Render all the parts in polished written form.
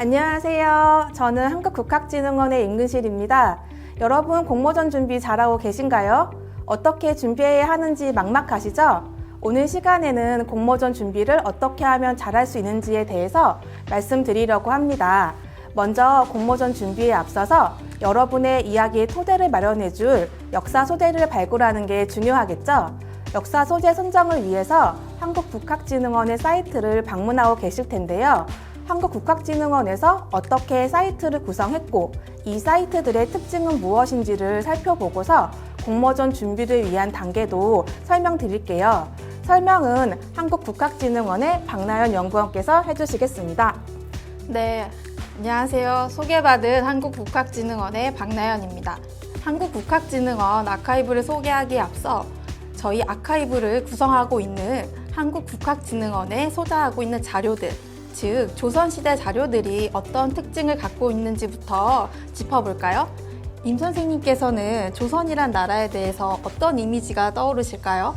안녕하세요. 저는 한국국학진흥원의 임근실입니다. 여러분 공모전 준비 잘하고 계신가요? 어떻게 준비해야 하는지 막막하시죠? 오늘 시간에는 공모전 준비를 어떻게 하면 잘할 수 있는지에 대해서 말씀드리려고 합니다. 먼저 공모전 준비에 앞서서 여러분의 이야기의 토대를 마련해줄 역사 소재를 발굴하는 게 중요하겠죠? 역사 소재 선정을 위해서 한국국학진흥원의 사이트를 방문하고 계실 텐데요. 한국국학진흥원에서 어떻게 사이트를 구성했고 이 사이트들의 특징은 무엇인지를 살펴보고서 공모전 준비를 위한 단계도 설명드릴게요. 설명은 한국국학진흥원의 박나연 연구원께서 해주시겠습니다. 네, 안녕하세요. 소개받은 한국국학진흥원의 박나연입니다. 한국국학진흥원 아카이브를 소개하기에 앞서 저희 아카이브를 구성하고 있는 한국국학진흥원에 소장하고 있는 자료들, 즉 조선시대 자료들이 어떤 특징을 갖고 있는지부터 짚어볼까요? 임 선생님께서는 조선이란 나라에 대해서 어떤 이미지가 떠오르실까요?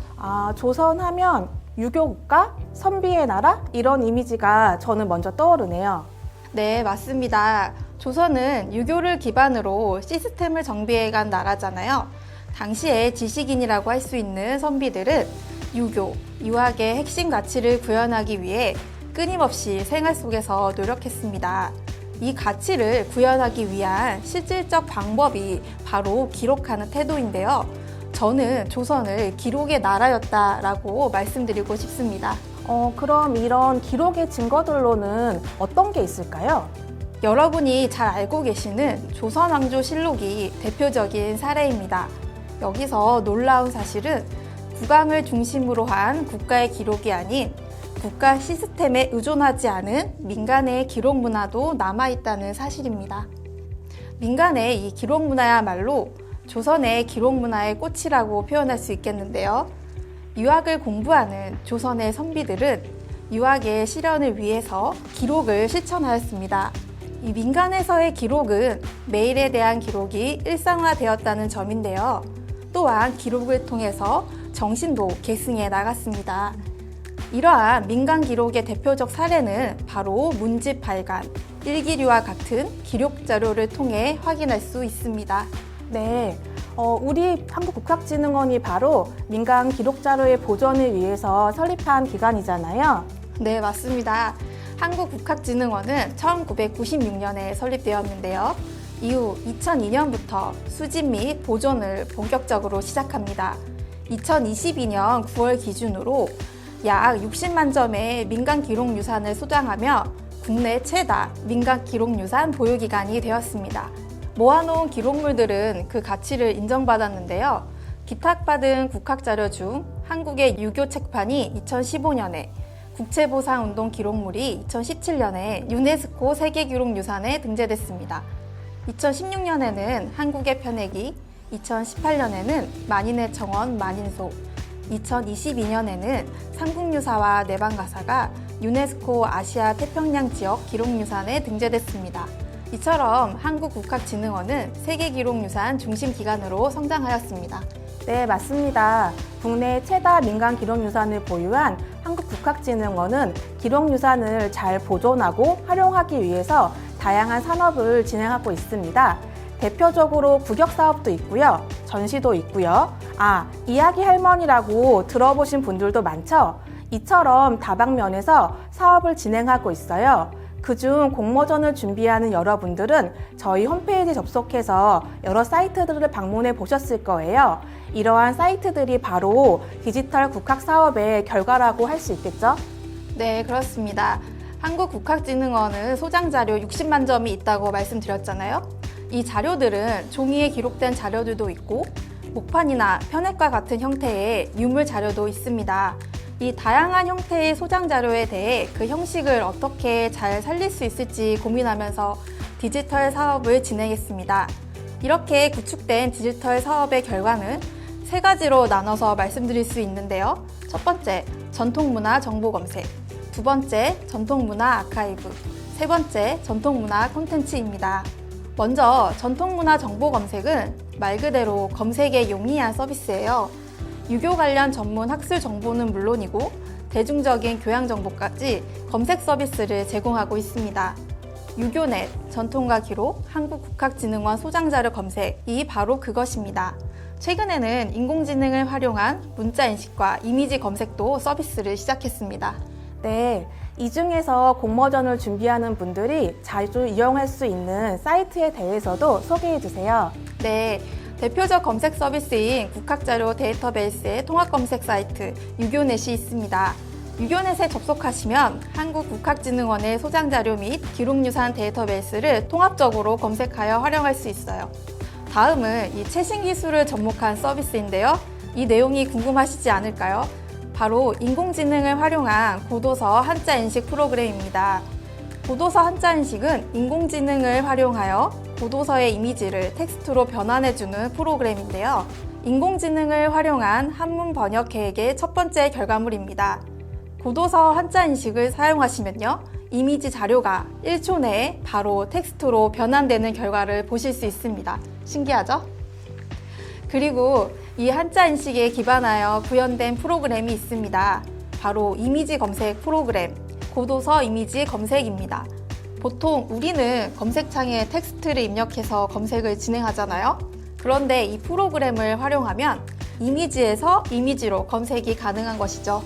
조선하면 유교국가, 선비의 나라 이런 이미지가 저는 먼저 떠오르네요. 네, 맞습니다. 조선은 유교를 기반으로 시스템을 정비해간 나라잖아요. 당시에 지식인이라고 할 수 있는 선비들은 유교, 유학의 핵심 가치를 구현하기 위해 끊임없이 생활 속에서 노력했습니다. 이 가치를 구현하기 위한 실질적 방법이 바로 기록하는 태도인데요. 저는 조선을 기록의 나라였다라고 말씀드리고 싶습니다. 그럼 이런 기록의 증거들로는 어떤 게 있을까요? 여러분이 잘 알고 계시는 조선왕조실록이 대표적인 사례입니다. 여기서 놀라운 사실은 국왕을 중심으로 한 국가의 기록이 아닌 국가 시스템에 의존하지 않은 민간의 기록 문화도 남아있다는 사실입니다. 민간의 이 기록 문화야말로 조선의 기록 문화의 꽃이라고 표현할 수 있겠는데요. 유학을 공부하는 조선의 선비들은 유학의 실현을 위해서 기록을 실천하였습니다. 이 민간에서의 기록은 매일에 대한 기록이 일상화되었다는 점인데요. 또한 기록을 통해서 정신도 계승해 나갔습니다. 이러한 민간 기록의 대표적 사례는 바로 문집 발간, 일기류와 같은 기록 자료를 통해 확인할 수 있습니다. 네, 우리 한국국학진흥원이 바로 민간 기록 자료의 보존을 위해서 설립한 기관이잖아요. 네, 맞습니다. 한국국학진흥원은 1996년에 설립되었는데요. 이후 2002년부터 수집 및 보존을 본격적으로 시작합니다. 2022년 9월 기준으로 약 60만 점의 민간 기록 유산을 소장하며 국내 최다 민간 기록 유산 보유기관이 되었습니다. 모아놓은 기록물들은 그 가치를 인정받았는데요. 기탁받은 국학자료 중 한국의 유교 책판이 2015년에, 국채보상운동 기록물이 2017년에 유네스코 세계기록유산에 등재됐습니다. 2016년에는 한국의 편액이, 2018년에는 만인의 청원 만인소, 2022년에는 삼국유사와 내방가사가 유네스코 아시아 태평양 지역 기록유산에 등재됐습니다. 이처럼 한국국학진흥원은 세계기록유산 중심기관으로 성장하였습니다. 네, 맞습니다. 국내 최다 민간 기록유산을 보유한 한국국학진흥원은 기록유산을 잘 보존하고 활용하기 위해서 다양한 산업을 진행하고 있습니다. 대표적으로 국역사업도 있고요. 전시도 있고요. 이야기 할머니라고 들어보신 분들도 많죠? 이처럼 다방면에서 사업을 진행하고 있어요. 그중 공모전을 준비하는 여러분들은 저희 홈페이지 접속해서 여러 사이트들을 방문해 보셨을 거예요. 이러한 사이트들이 바로 디지털 국학 사업의 결과라고 할 수 있겠죠? 네, 그렇습니다. 한국국학진흥원은 소장자료 60만 점이 있다고 말씀드렸잖아요. 이 자료들은 종이에 기록된 자료들도 있고 목판이나 편액과 같은 형태의 유물 자료도 있습니다. 이 다양한 형태의 소장 자료에 대해 그 형식을 어떻게 잘 살릴 수 있을지 고민하면서 디지털 사업을 진행했습니다. 이렇게 구축된 디지털 사업의 결과는 세 가지로 나눠서 말씀드릴 수 있는데요. 첫 번째, 전통문화 정보 검색. 두 번째, 전통문화 아카이브. 세 번째, 전통문화 콘텐츠입니다. 먼저 전통문화 정보 검색은 말 그대로 검색에 용이한 서비스예요. 유교 관련 전문 학술 정보는 물론이고 대중적인 교양 정보까지 검색 서비스를 제공하고 있습니다. 유교넷, 전통과 기록, 한국국학진흥원 소장자료 검색이 바로 그것입니다. 최근에는 인공지능을 활용한 문자 인식과 이미지 검색도 서비스를 시작했습니다. 네, 이 중에서 공모전을 준비하는 분들이 자주 이용할 수 있는 사이트에 대해서도 소개해 주세요. 네, 대표적 검색 서비스인 국학자료 데이터베이스의 통합검색 사이트 유교넷이 있습니다. 유교넷에 접속하시면 한국국학진흥원의 소장자료 및 기록유산 데이터베이스를 통합적으로 검색하여 활용할 수 있어요. 다음은 이 최신 기술을 접목한 서비스인데요. 이 내용이 궁금하시지 않을까요? 바로 인공지능을 활용한 고도서 한자 인식 프로그램입니다. 고도서 한자 인식은 인공지능을 활용하여 고도서의 이미지를 텍스트로 변환해주는 프로그램인데요. 인공지능을 활용한 한문 번역 계획의 첫 번째 결과물입니다. 고도서 한자 인식을 사용하시면요, 이미지 자료가 1초 내에 바로 텍스트로 변환되는 결과를 보실 수 있습니다. 신기하죠? 그리고 이 한자 인식에 기반하여 구현된 프로그램이 있습니다. 바로 이미지 검색 프로그램, 고도서 이미지 검색입니다. 보통 우리는 검색창에 텍스트를 입력해서 검색을 진행하잖아요. 그런데 이 프로그램을 활용하면 이미지에서 이미지로 검색이 가능한 것이죠.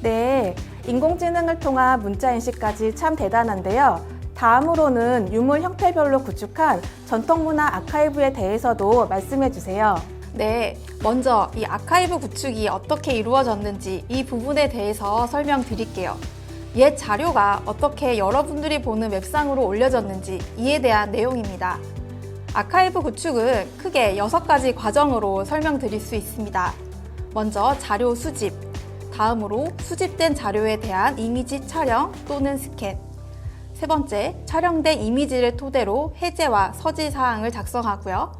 네, 인공지능을 통한 문자 인식까지 참 대단한데요. 다음으로는 유물 형태별로 구축한 전통문화 아카이브에 대해서도 말씀해 주세요. 네, 먼저 이 아카이브 구축이 어떻게 이루어졌는지 이 부분에 대해서 설명드릴게요. 옛 자료가 어떻게 여러분들이 보는 웹상으로 올려졌는지 이에 대한 내용입니다. 아카이브 구축은 크게 6가지 과정으로 설명드릴 수 있습니다. 먼저 자료 수집, 다음으로 수집된 자료에 대한 이미지 촬영 또는 스캔, 세 번째, 촬영된 이미지를 토대로 해제와 서지 사항을 작성하고요.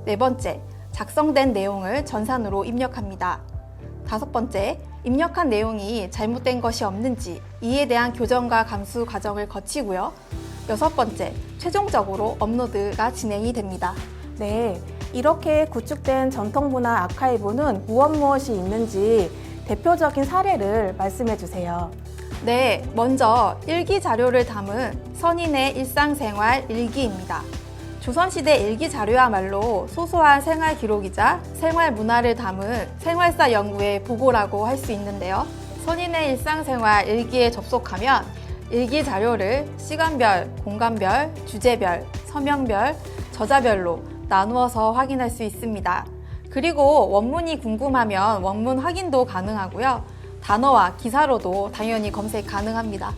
네 번째, 작성된 내용을 전산으로 입력합니다. 다섯 번째, 입력한 내용이 잘못된 것이 없는지 이에 대한 교정과 감수 과정을 거치고요. 여섯 번째, 최종적으로 업로드가 진행이 됩니다. 네, 이렇게 구축된 전통문화 아카이브는 무엇이 있는지 대표적인 사례를 말씀해 주세요. 네, 먼저 일기 자료를 담은 선인의 일상생활 일기입니다. 조선시대 일기 자료야말로 소소한 생활 기록이자 생활 문화를 담은 생활사 연구의 보고라고 할 수 있는데요. 선인의 일상생활 일기에 접속하면 일기 자료를 시간별, 공간별, 주제별, 서명별, 저자별로 나누어서 확인할 수 있습니다. 그리고 원문이 궁금하면 원문 확인도 가능하고요. 단어와 기사로도 당연히 검색 가능합니다.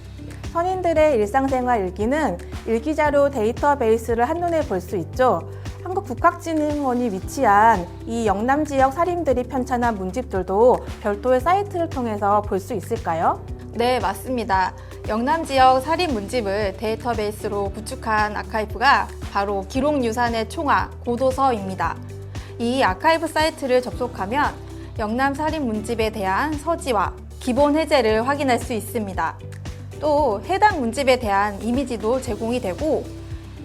선인들의 일상생활 일기는 일기자료 데이터베이스를 한눈에 볼 수 있죠. 한국국학진흥원이 위치한 이 영남 지역 사림들이 편찬한 문집들도 별도의 사이트를 통해서 볼 수 있을까요? 네, 맞습니다. 영남 지역 사립 문집을 데이터베이스로 구축한 아카이브가 바로 기록유산의 총화, 고도서입니다. 이 아카이브 사이트를 접속하면 영남 사립 문집에 대한 서지와 기본 해제를 확인할 수 있습니다. 또 해당 문집에 대한 이미지도 제공이 되고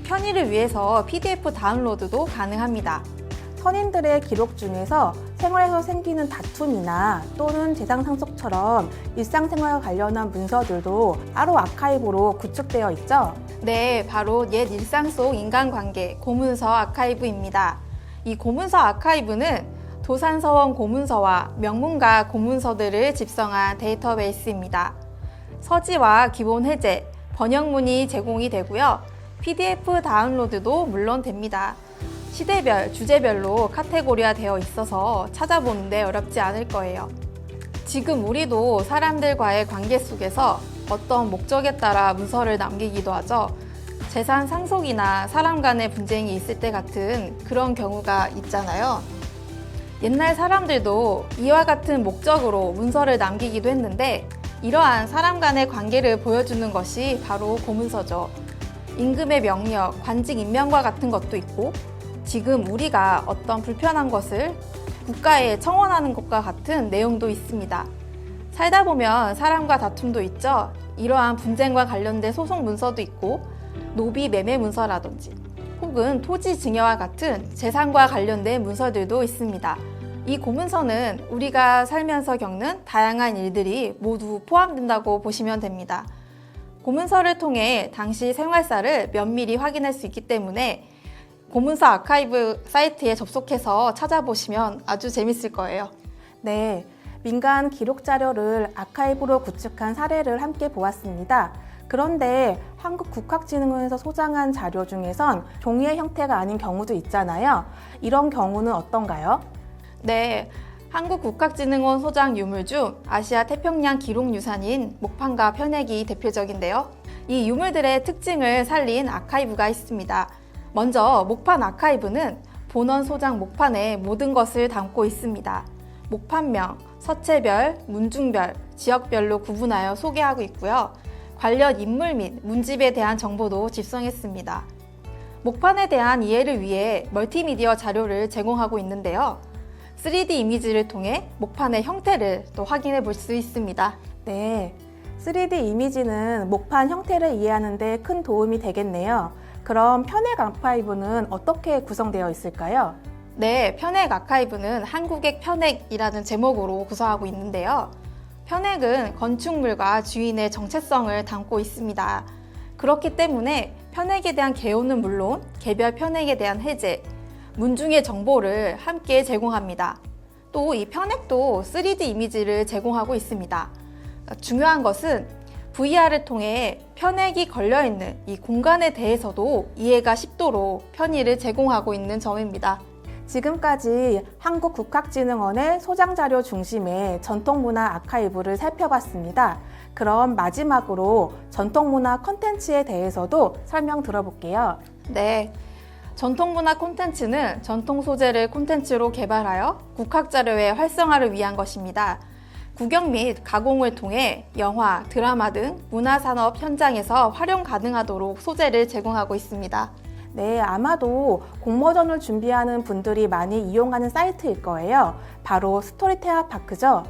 편의를 위해서 PDF 다운로드도 가능합니다. 선인들의 기록 중에서 생활에서 생기는 다툼이나 또는 재산 상속처럼 일상생활과 관련한 문서들도 따로 아카이브로 구축되어 있죠? 네, 바로 옛 일상 속 인간관계 고문서 아카이브입니다. 이 고문서 아카이브는 도산서원 고문서와 명문가 고문서들을 집성한 데이터베이스입니다. 서지와 기본 해제, 번역문이 제공이 되고요. PDF 다운로드도 물론 됩니다. 시대별, 주제별로 카테고리화 되어 있어서 찾아보는데 어렵지 않을 거예요. 지금 우리도 사람들과의 관계 속에서 어떤 목적에 따라 문서를 남기기도 하죠. 재산 상속이나 사람 간의 분쟁이 있을 때 같은 그런 경우가 있잖아요. 옛날 사람들도 이와 같은 목적으로 문서를 남기기도 했는데 이러한 사람 간의 관계를 보여주는 것이 바로 고문서죠. 임금의 명령, 관직 임명과 같은 것도 있고 지금 우리가 어떤 불편한 것을 국가에 청원하는 것과 같은 내용도 있습니다. 살다 보면 사람과 다툼도 있죠. 이러한 분쟁과 관련된 소송 문서도 있고 노비 매매 문서라든지 혹은 토지 증여와 같은 재산과 관련된 문서들도 있습니다. 이 고문서는 우리가 살면서 겪는 다양한 일들이 모두 포함된다고 보시면 됩니다. 고문서를 통해 당시 생활사를 면밀히 확인할 수 있기 때문에 고문서 아카이브 사이트에 접속해서 찾아보시면 아주 재밌을 거예요. 네, 민간 기록 자료를 아카이브로 구축한 사례를 함께 보았습니다. 그런데 한국국학진흥원에서 소장한 자료 중에선 종이의 형태가 아닌 경우도 있잖아요. 이런 경우는 어떤가요? 네, 한국국학진흥원 소장 유물 중 아시아 태평양 기록유산인 목판과 편액이 대표적인데요. 이 유물들의 특징을 살린 아카이브가 있습니다. 먼저 목판 아카이브는 본원 소장 목판에 모든 것을 담고 있습니다. 목판명, 서체별, 문중별, 지역별로 구분하여 소개하고 있고요. 관련 인물 및 문집에 대한 정보도 집성했습니다. 목판에 대한 이해를 위해 멀티미디어 자료를 제공하고 있는데요. 3D 이미지를 통해 목판의 형태를 또 확인해 볼 수 있습니다. 네, 3D 이미지는 목판 형태를 이해하는 데 큰 도움이 되겠네요. 그럼 편액 아카이브는 어떻게 구성되어 있을까요? 네, 편액 아카이브는 한국의 편액이라는 제목으로 구성하고 있는데요. 편액은 건축물과 주인의 정체성을 담고 있습니다. 그렇기 때문에 편액에 대한 개요는 물론 개별 편액에 대한 해제, 문중의 정보를 함께 제공합니다. 또 이 편액도 3D 이미지를 제공하고 있습니다. 중요한 것은 VR을 통해 편액이 걸려있는 이 공간에 대해서도 이해가 쉽도록 편의를 제공하고 있는 점입니다. 지금까지 한국국학진흥원의 소장자료 중심의 전통문화 아카이브를 살펴봤습니다. 그럼 마지막으로 전통문화 콘텐츠에 대해서도 설명 들어볼게요. 네, 전통문화 콘텐츠는 전통 소재를 콘텐츠로 개발하여 국학자료의 활성화를 위한 것입니다. 구경 및 가공을 통해 영화, 드라마 등 문화산업 현장에서 활용 가능하도록 소재를 제공하고 있습니다. 네, 아마도 공모전을 준비하는 분들이 많이 이용하는 사이트일 거예요. 바로 스토리 테마파크죠?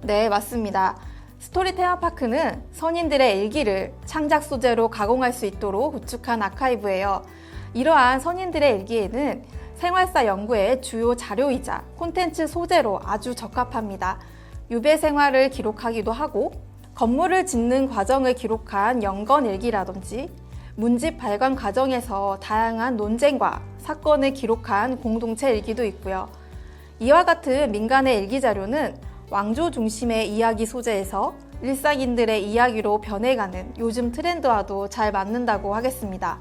네, 맞습니다. 스토리 테마파크는 선인들의 일기를 창작 소재로 가공할 수 있도록 구축한 아카이브예요. 이러한 선인들의 일기에는 생활사 연구의 주요 자료이자 콘텐츠 소재로 아주 적합합니다. 유배 생활을 기록하기도 하고 건물을 짓는 과정을 기록한 영건일기라든지 문집 발관 과정에서 다양한 논쟁과 사건을 기록한 공동체 일기도 있고요. 이와 같은 민간의 일기 자료는 왕조 중심의 이야기 소재에서 일상인들의 이야기로 변해가는 요즘 트렌드와도 잘 맞는다고 하겠습니다.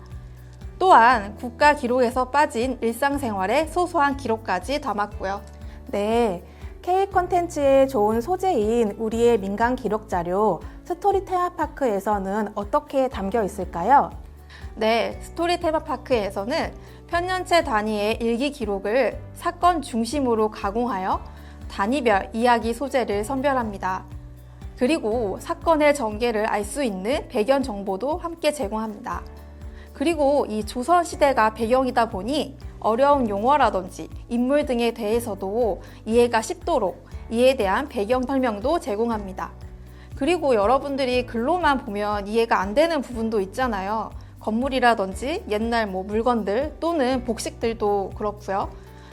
또한 국가 기록에서 빠진 일상생활의 소소한 기록까지 담았고요. 네, K 콘텐츠의 좋은 소재인 우리의 민간 기록 자료 스토리 테마파크에서는 어떻게 담겨 있을까요? 네, 스토리 테마파크에서는 편년체 단위의 일기 기록을 사건 중심으로 가공하여 단위별 이야기 소재를 선별합니다. 그리고 사건의 전개를 알 수 있는 배경 정보도 함께 제공합니다. 그리고 이 조선시대가 배경이다 보니 어려운 용어라든지 인물 등에 대해서도 이해가 쉽도록 이에 대한 배경 설명도 제공합니다. 그리고 여러분들이 글로만 보면 이해가 안 되는 부분도 있잖아요. 건물이라든지 옛날 물건들 또는 복식들도 그렇고요.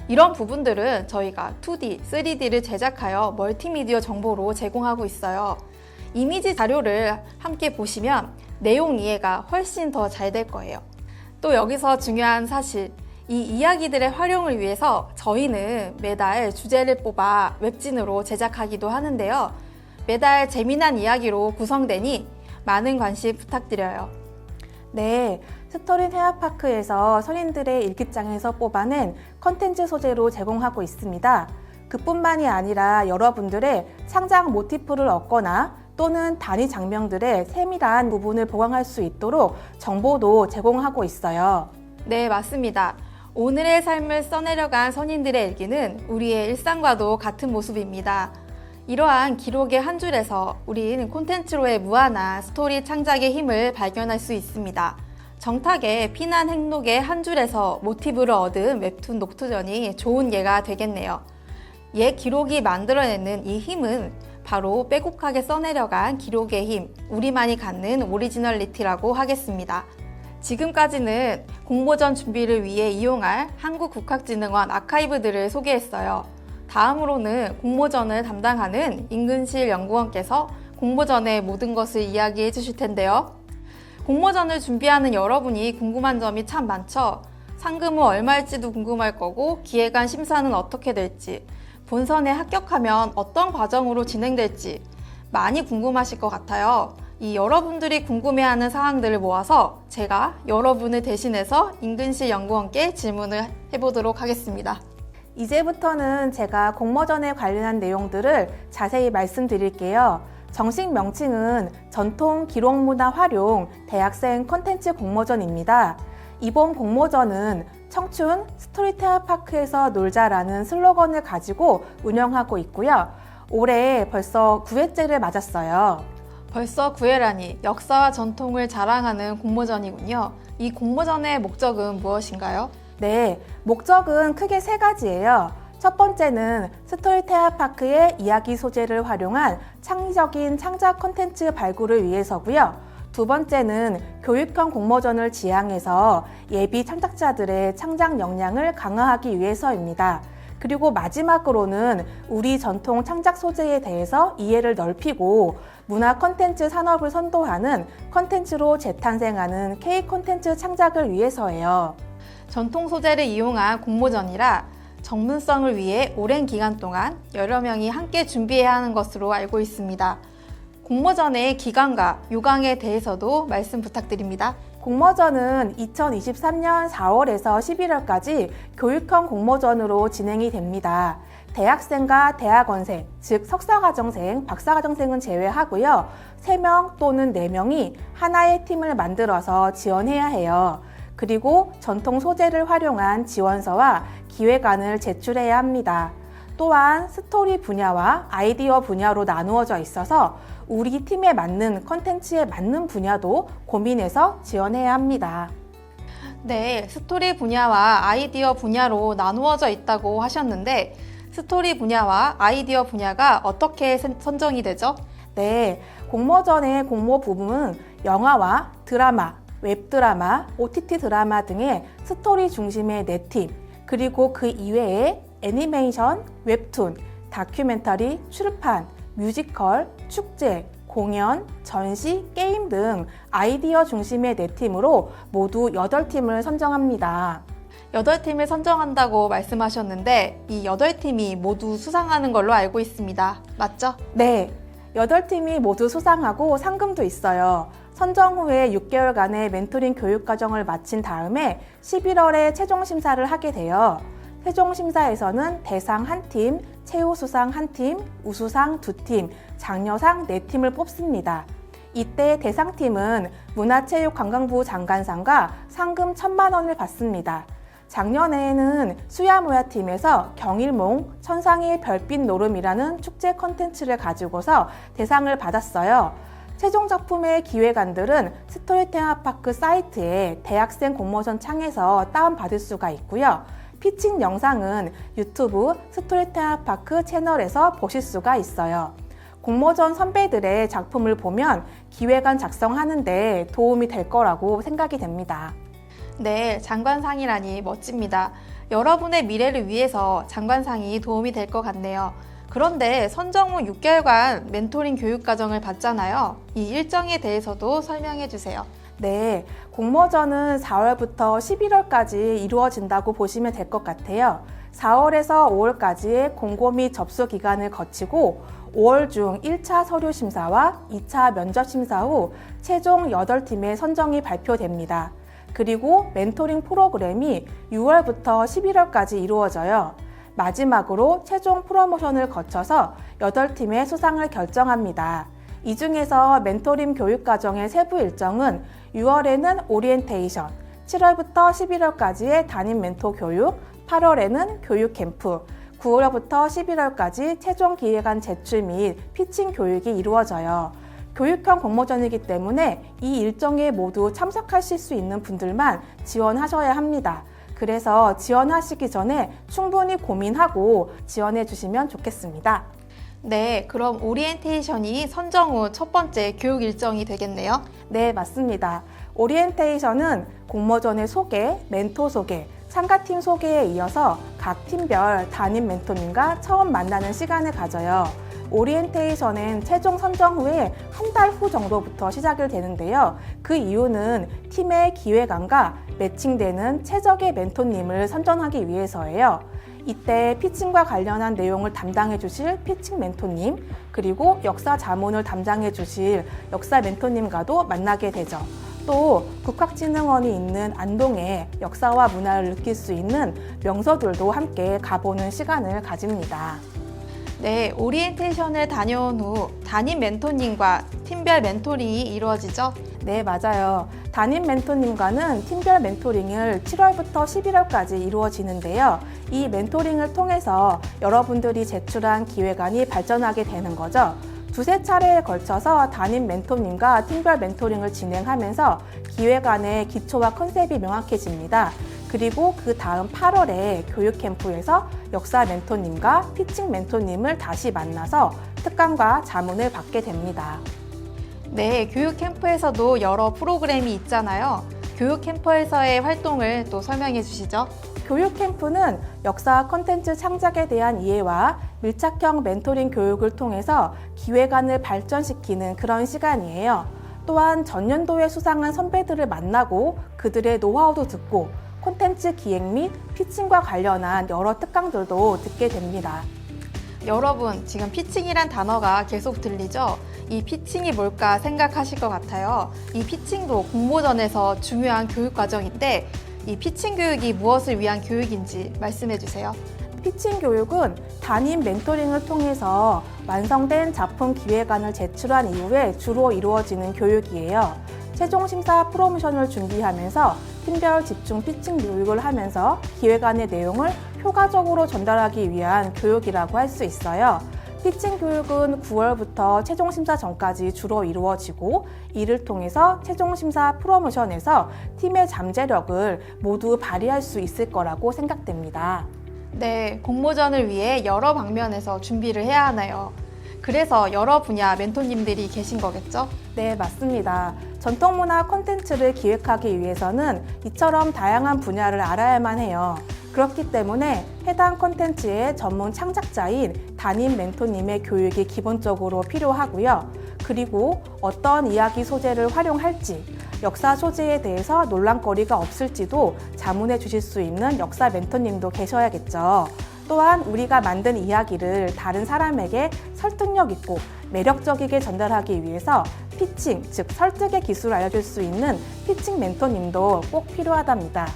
이런 부분들은 저희가 2D, 3D를 제작하여 멀티미디어 정보로 제공하고 있어요. 이미지 자료를 함께 보시면 내용 이해가 훨씬 더 잘 될 거예요. 또 여기서 중요한 사실, 이 이야기들의 활용을 위해서 저희는 매달 주제를 뽑아 웹진으로 제작하기도 하는데요. 매달 재미난 이야기로 구성되니 많은 관심 부탁드려요. 네, 스토리 테마파크에서 선인들의 일기장에서 뽑아낸 컨텐츠 소재로 제공하고 있습니다. 그뿐만이 아니라 여러분들의 창작 모티프를 얻거나 또는 단위 장면들의 세밀한 부분을 보강할 수 있도록 정보도 제공하고 있어요. 네, 맞습니다. 오늘의 삶을 써내려간 선인들의 일기는 우리의 일상과도 같은 모습입니다. 이러한 기록의 한 줄에서 우리는 콘텐츠로의 무한한 스토리 창작의 힘을 발견할 수 있습니다. 정탁의 피난 행록의 한 줄에서 모티브를 얻은 웹툰 녹투전이 좋은 예가 되겠네요. 옛 기록이 만들어내는 이 힘은 바로 빼곡하게 써내려간 기록의 힘, 우리만이 갖는 오리지널리티라고 하겠습니다. 지금까지는 공모전 준비를 위해 이용할 한국국학진흥원 아카이브들을 소개했어요. 다음으로는 공모전을 담당하는 임근실 연구원께서 공모전의 모든 것을 이야기해 주실 텐데요. 공모전을 준비하는 여러분이 궁금한 점이 참 많죠? 상금은 얼마일지도 궁금할 거고, 기획안 심사는 어떻게 될지, 본선에 합격하면 어떤 과정으로 진행될지 많이 궁금하실 것 같아요. 이 여러분들이 궁금해하는 사항들을 모아서 제가 여러분을 대신해서 임근실 연구원께 질문을 해보도록 하겠습니다. 이제부터는 제가 공모전에 관련한 내용들을 자세히 말씀드릴게요. 정식 명칭은 전통 기록문화 활용 대학생 콘텐츠 공모전입니다. 이번 공모전은 청춘 스토리텔러 파크에서 놀자라는 슬로건을 가지고 운영하고 있고요. 올해 벌써 9회째를 맞았어요. 벌써 9회라니 역사와 전통을 자랑하는 공모전이군요. 이 공모전의 목적은 무엇인가요? 네, 목적은 크게 세 가지예요. 첫 번째는 스토리텔러 파크의 이야기 소재를 활용한 창의적인 창작 콘텐츠 발굴을 위해서고요. 두 번째는 교육형 공모전을 지향해서 예비 창작자들의 창작 역량을 강화하기 위해서입니다. 그리고 마지막으로는 우리 전통 창작 소재에 대해서 이해를 넓히고 문화 콘텐츠 산업을 선도하는 콘텐츠로 재탄생하는 K 콘텐츠 창작을 위해서예요. 전통 소재를 이용한 공모전이라 전문성을 위해 오랜 기간 동안 여러 명이 함께 준비해야 하는 것으로 알고 있습니다. 공모전의 기간과 요강에 대해서도 말씀 부탁드립니다. 공모전은 2023년 4월에서 11월까지 교육형 공모전으로 진행이 됩니다. 대학생과 대학원생, 즉 석사과정생, 박사과정생은 제외하고요. 3명 또는 4명이 하나의 팀을 만들어서 지원해야 해요. 그리고 전통 소재를 활용한 지원서와 기획안을 제출해야 합니다. 또한 스토리 분야와 아이디어 분야로 나누어져 있어서 우리 팀에 맞는 컨텐츠에 맞는 분야도 고민해서 지원해야 합니다. 네, 스토리 분야와 아이디어 분야로 나누어져 있다고 하셨는데 스토리 분야와 아이디어 분야가 어떻게 선정이 되죠? 네, 공모전의 공모 부분은 영화와 드라마, 웹드라마, OTT 드라마 등의 스토리 중심의 4팀, 그리고 그 이외에 애니메이션, 웹툰, 다큐멘터리, 출판, 뮤지컬, 축제, 공연, 전시, 게임 등 아이디어 중심의 4팀으로 모두 8팀을 선정합니다. 8팀을 선정한다고 말씀하셨는데 이 8팀이 모두 수상하는 걸로 알고 있습니다. 맞죠? 네, 8팀이 모두 수상하고 상금도 있어요. 선정 후에 6개월간의 멘토링 교육 과정을 마친 다음에 11월에 최종 심사를 하게 돼요. 최종 심사에서는 대상 1팀, 최우수상 1팀, 우수상 2팀, 장려상 4팀을 뽑습니다. 이때 대상팀은 문화체육관광부 장관상과 상금 1,000만 원을 받습니다. 작년에는 수야모야팀에서 경일몽 천상의 별빛 노름이라는 축제 콘텐츠를 가지고서 대상을 받았어요. 최종 작품의 기획안들은 스토리텔러 파크 사이트에 대학생 공모전 창에서 다운받을 수가 있고요. 피칭 영상은 유튜브 스토리텔러 파크 채널에서 보실 수가 있어요. 공모전 선배들의 작품을 보면 기획안 작성하는데 도움이 될 거라고 생각이 됩니다. 네, 장관상이라니 멋집니다. 여러분의 미래를 위해서 장관상이 도움이 될 것 같네요. 그런데 선정 후 6개월간 멘토링 교육 과정을 받잖아요. 이 일정에 대해서도 설명해 주세요. 네, 공모전은 4월부터 11월까지 이루어진다고 보시면 될 것 같아요. 4월에서 5월까지의 공고 및 접수 기간을 거치고 5월 중 1차 서류 심사와 2차 면접 심사 후 최종 8팀의 선정이 발표됩니다. 그리고 멘토링 프로그램이 6월부터 11월까지 이루어져요. 마지막으로 최종 프로모션을 거쳐서 8팀의 수상을 결정합니다. 이 중에서 멘토링 교육 과정의 세부 일정은 6월에는 오리엔테이션, 7월부터 11월까지의 담임 멘토 교육, 8월에는 교육 캠프, 9월부터 11월까지 최종 기획안 제출 및 피칭 교육이 이루어져요. 교육형 공모전이기 때문에 이 일정에 모두 참석하실 수 있는 분들만 지원하셔야 합니다. 그래서 지원하시기 전에 충분히 고민하고 지원해 주시면 좋겠습니다. 네, 그럼 오리엔테이션이 선정 후 첫 번째 교육 일정이 되겠네요. 네, 맞습니다. 오리엔테이션은 공모전의 소개, 멘토 소개, 참가팀 소개에 이어서 각 팀별 담임 멘토님과 처음 만나는 시간을 가져요. 오리엔테이션은 최종 선정 후에 한 달 후 정도부터 시작이 되는데요. 그 이유는 팀의 기획안과 매칭되는 최적의 멘토님을 선정하기 위해서예요. 이때 피칭과 관련한 내용을 담당해 주실 피칭 멘토님, 그리고 역사 자문을 담당해 주실 역사 멘토님과도 만나게 되죠. 또 국학진흥원이 있는 안동의 역사와 문화를 느낄 수 있는 명소들도 함께 가보는 시간을 가집니다. 네, 오리엔테이션을 다녀온 후 담임 멘토님과 팀별 멘토링이 이루어지죠? 네, 맞아요. 담임 멘토님과는 팀별 멘토링을 7월부터 11월까지 이루어지는데요. 이 멘토링을 통해서 여러분들이 제출한 기획안이 발전하게 되는 거죠. 두세 차례에 걸쳐서 담임 멘토님과 팀별 멘토링을 진행하면서 기획안의 기초와 컨셉이 명확해집니다. 그리고 그 다음 8월에 교육 캠프에서 역사 멘토님과 피칭 멘토님을 다시 만나서 특강과 자문을 받게 됩니다. 네, 교육 캠프에서도 여러 프로그램이 있잖아요. 교육 캠프에서의 활동을 또 설명해 주시죠. 교육 캠프는 역사 콘텐츠 창작에 대한 이해와 밀착형 멘토링 교육을 통해서 기획안을 발전시키는 그런 시간이에요. 또한 전년도에 수상한 선배들을 만나고 그들의 노하우도 듣고 콘텐츠 기획 및 피칭과 관련한 여러 특강들도 듣게 됩니다. 여러분, 지금 피칭이란 단어가 계속 들리죠? 이 피칭이 뭘까 생각하실 것 같아요. 이 피칭도 공모전에서 중요한 교육 과정인데 이 피칭 교육이 무엇을 위한 교육인지 말씀해 주세요. 피칭 교육은 담임 멘토링을 통해서 완성된 작품 기획안을 제출한 이후에 주로 이루어지는 교육이에요. 최종 심사 프로모션을 준비하면서 팀별 집중 피칭 교육을 하면서 기획안의 내용을 효과적으로 전달하기 위한 교육이라고 할 수 있어요. 피칭 교육은 9월부터 최종 심사 전까지 주로 이루어지고 이를 통해서 최종 심사 프로모션에서 팀의 잠재력을 모두 발휘할 수 있을 거라고 생각됩니다. 네, 공모전을 위해 여러 방면에서 준비를 해야 하나요? 그래서 여러 분야 멘토님들이 계신 거겠죠? 네, 맞습니다. 전통문화 콘텐츠를 기획하기 위해서는 이처럼 다양한 분야를 알아야만 해요. 그렇기 때문에 해당 콘텐츠의 전문 창작자인 담임 멘토님의 교육이 기본적으로 필요하고요. 그리고 어떤 이야기 소재를 활용할지, 역사 소재에 대해서 논란거리가 없을지도 자문해 주실 수 있는 역사 멘토님도 계셔야겠죠. 또한 우리가 만든 이야기를 다른 사람에게 설득력 있고 매력적이게 전달하기 위해서 피칭, 즉 설득의 기술을 알려줄 수 있는 피칭 멘토님도 꼭 필요하답니다.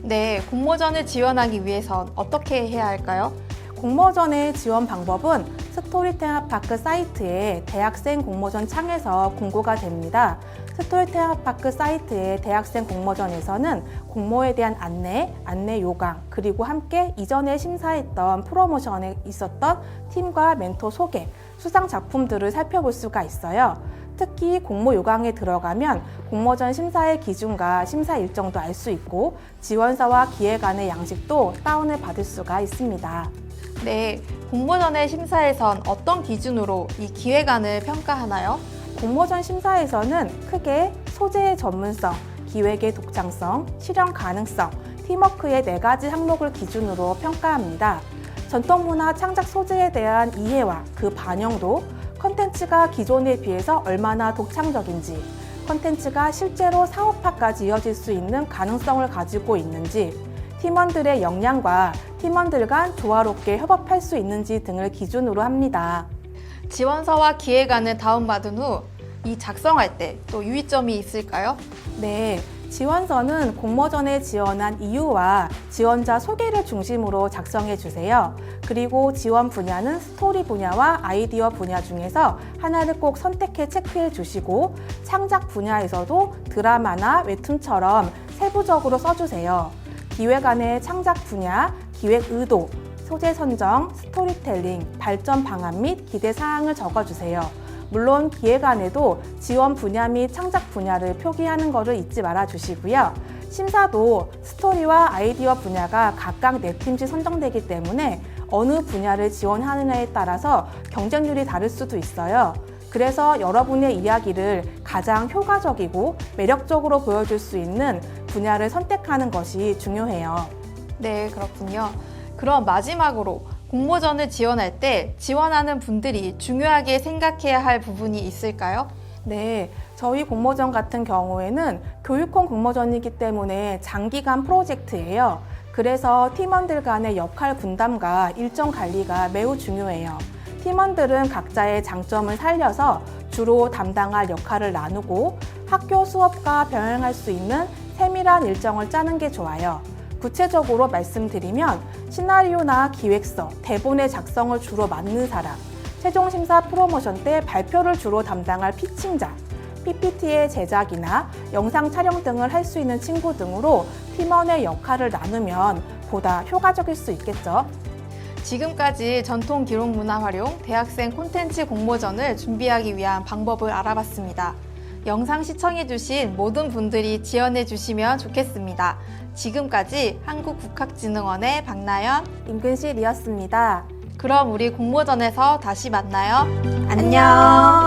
네, 공모전을 지원하기 위해선 어떻게 해야 할까요? 공모전의 지원 방법은 스토리테마파크 사이트에 대학생 공모전 창에서 공고가 됩니다. 스토리테마파크 사이트의 대학생 공모전에서는 공모에 대한 안내 요강, 그리고 함께 이전에 심사했던 프로모션에 있었던 팀과 멘토 소개, 수상 작품들을 살펴볼 수가 있어요. 특히 공모 요강에 들어가면 공모전 심사의 기준과 심사 일정도 알 수 있고 지원서와 기획안의 양식도 다운을 받을 수가 있습니다. 네, 공모전의 심사에선 어떤 기준으로 이 기획안을 평가하나요? 공모전 심사에서는 크게 소재의 전문성, 기획의 독창성, 실현 가능성, 팀워크의 4가지 항목을 기준으로 평가합니다. 전통문화 창작 소재에 대한 이해와 그 반영도, 콘텐츠가 기존에 비해서 얼마나 독창적인지, 콘텐츠가 실제로 사업화까지 이어질 수 있는 가능성을 가지고 있는지, 팀원들의 역량과 팀원들 간 조화롭게 협업할 수 있는지 등을 기준으로 합니다. 지원서와 기획안을 다운받은 후 이 작성할 때 또 유의점이 있을까요? 네, 지원서는 공모전에 지원한 이유와 지원자 소개를 중심으로 작성해 주세요. 그리고 지원 분야는 스토리 분야와 아이디어 분야 중에서 하나를 꼭 선택해 체크해 주시고 창작 분야에서도 드라마나 웹툰처럼 세부적으로 써주세요. 기획안의 창작 분야, 기획 의도, 소재 선정, 스토리텔링, 발전 방안 및 기대 사항을 적어주세요. 물론 기획안에도 지원 분야 및 창작 분야를 표기하는 것을 잊지 말아 주시고요. 심사도 스토리와 아이디어 분야가 각각 4팀씩 선정되기 때문에 어느 분야를 지원하느냐에 따라서 경쟁률이 다를 수도 있어요. 그래서 여러분의 이야기를 가장 효과적이고 매력적으로 보여줄 수 있는 분야를 선택하는 것이 중요해요. 네, 그렇군요. 그럼 마지막으로 공모전을 지원할 때 지원하는 분들이 중요하게 생각해야 할 부분이 있을까요? 네, 저희 공모전 같은 경우에는 교육형 공모전이기 때문에 장기간 프로젝트예요. 그래서 팀원들 간의 역할 분담과 일정 관리가 매우 중요해요. 팀원들은 각자의 장점을 살려서 주로 담당할 역할을 나누고 학교 수업과 병행할 수 있는 세밀한 일정을 짜는 게 좋아요. 구체적으로 말씀드리면 시나리오나 기획서, 대본의 작성을 주로 맡는 사람, 최종심사 프로모션 때 발표를 주로 담당할 피칭자, PPT의 제작이나 영상 촬영 등을 할 수 있는 친구 등으로 팀원의 역할을 나누면 보다 효과적일 수 있겠죠. 지금까지 전통 기록 문화 활용 대학생 콘텐츠 공모전을 준비하기 위한 방법을 알아봤습니다. 영상 시청해주신 모든 분들이 지원해주시면 좋겠습니다. 지금까지 한국국학진흥원의 박나연, 임근실이었습니다. 그럼 우리 공모전에서 다시 만나요. 안녕.